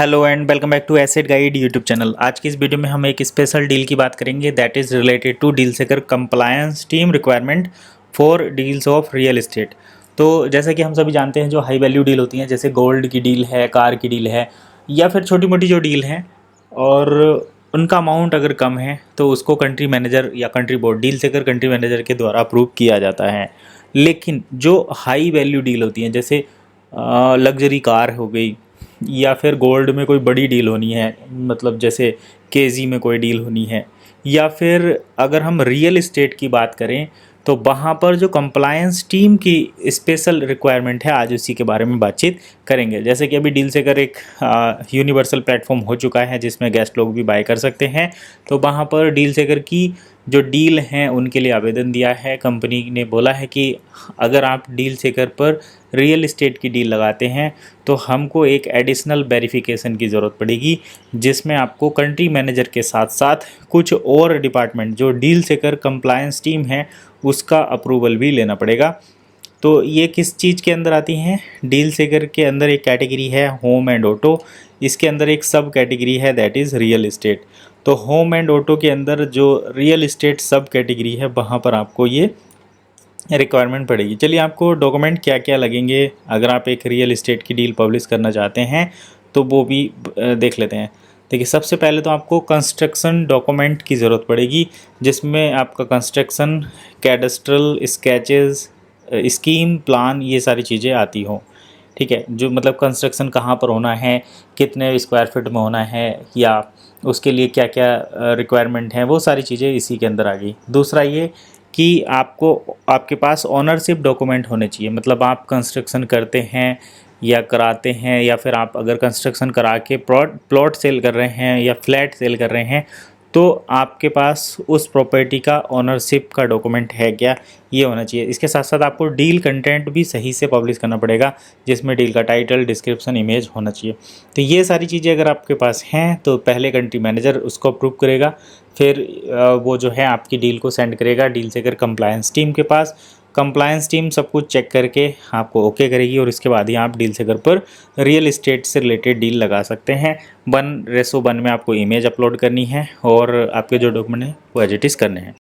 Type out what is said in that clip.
Hello and welcome back to asset guide YouTube channel. आज की इस वीडियो में हम एक स्पेशल डील की बात करेंगे that is related to deal seeker compliance team requirement for deals of real estate. तो जैसे कि हम सभी जानते हैं जो हाई वैल्यू डील होती हैं जैसे गोल्ड की डील है, कार की डील है या फिर छोटी मोटी जो डील हैं और उनका अमाउंट अगर कम है तो उसको कंट्री मैनेजर या कंट्री बोर्ड डील सेकर कंट्री मैनेजर के द्वारा अप्रूव किया जाता है। लेकिन जो हाई वैल्यू डील होती हैं जैसे लग्जरी कार हो गई या फिर गोल्ड में कोई बड़ी डील होनी है, मतलब जैसे केजी में कोई डील होनी है, या फिर अगर हम रियल इस्टेट की बात करें तो वहाँ पर जो कंप्लायंस टीम की स्पेशल रिक्वायरमेंट है आज उसी के बारे में बातचीत करेंगे। जैसे कि अभी डील सेकर एक यूनिवर्सल प्लेटफॉर्म हो चुका है जिसमें गेस्ट लोग भी बाय कर सकते हैं। तो वहाँ पर डील सेकर की जो डील हैं उनके लिए आवेदन दिया है। कंपनी ने बोला है कि अगर आप डील सेकर पर रियल इस्टेट की डील लगाते हैं तो हमको एक एडिशनल वेरिफिकेशन की ज़रूरत पड़ेगी जिसमें आपको कंट्री मैनेजर के साथ साथ कुछ और डिपार्टमेंट जो डील सेकर कंप्लायंस टीम है उसका अप्रूवल भी लेना पड़ेगा। तो ये किस चीज़ के अंदर आती हैं? डील सेकर के अंदर एक कैटेगरी है होम एंड ऑटो, इसके अंदर एक सब कैटेगरी है दैट इज़ रियल इस्टेट। तो होम एंड ऑटो के अंदर जो रियल इस्टेट सब कैटेगरी है वहाँ पर आपको ये रिक्वायरमेंट पड़ेगी। चलिए आपको डॉक्यूमेंट क्या क्या लगेंगे अगर आप एक रियल इस्टेट की डील पब्लिश करना चाहते हैं तो वो भी देख लेते हैं। देखिए सबसे पहले तो आपको कंस्ट्रक्शन डॉक्यूमेंट की ज़रूरत पड़ेगी जिसमें आपका construction, cadastral sketches, scheme plan, ये सारी चीज़ें आती हों। ठीक है, जो मतलब कंस्ट्रक्शन कहाँ पर होना है, कितने स्क्वायर फीट में होना है या उसके लिए क्या क्या रिक्वायरमेंट हैं, वो सारी चीज़ें इसी के अंदर आ गई। दूसरा ये कि आपको आपके पास ओनरशिप डॉक्यूमेंट होने चाहिए, मतलब आप कंस्ट्रक्शन करते हैं या कराते हैं या फिर आप अगर कंस्ट्रक्शन करा के प्लॉट सेल कर रहे हैं या फ्लैट सेल कर रहे हैं तो आपके पास उस प्रॉपर्टी का ओनरशिप का डॉक्यूमेंट है क्या, ये होना चाहिए। इसके साथ साथ आपको डील कंटेंट भी सही से पब्लिश करना पड़ेगा जिसमें डील का टाइटल, डिस्क्रिप्शन, इमेज होना चाहिए। तो ये सारी चीज़ें अगर आपके पास हैं तो पहले कंट्री मैनेजर उसको अप्रूव करेगा, फिर वो जो है आपकी डील को सेंड करेगा डील सेकर कंप्लायंस टीम के पास। कंप्लायंस टीम सब कुछ चेक करके आपको ओके करेगी और इसके बाद ही आप डील सेकर पर रियल इस्टेट से रिलेटेड डील लगा सकते हैं। 1:1 में आपको इमेज अपलोड करनी है और आपके जो डॉक्यूमेंट हैं वो एडिटिस करने हैं।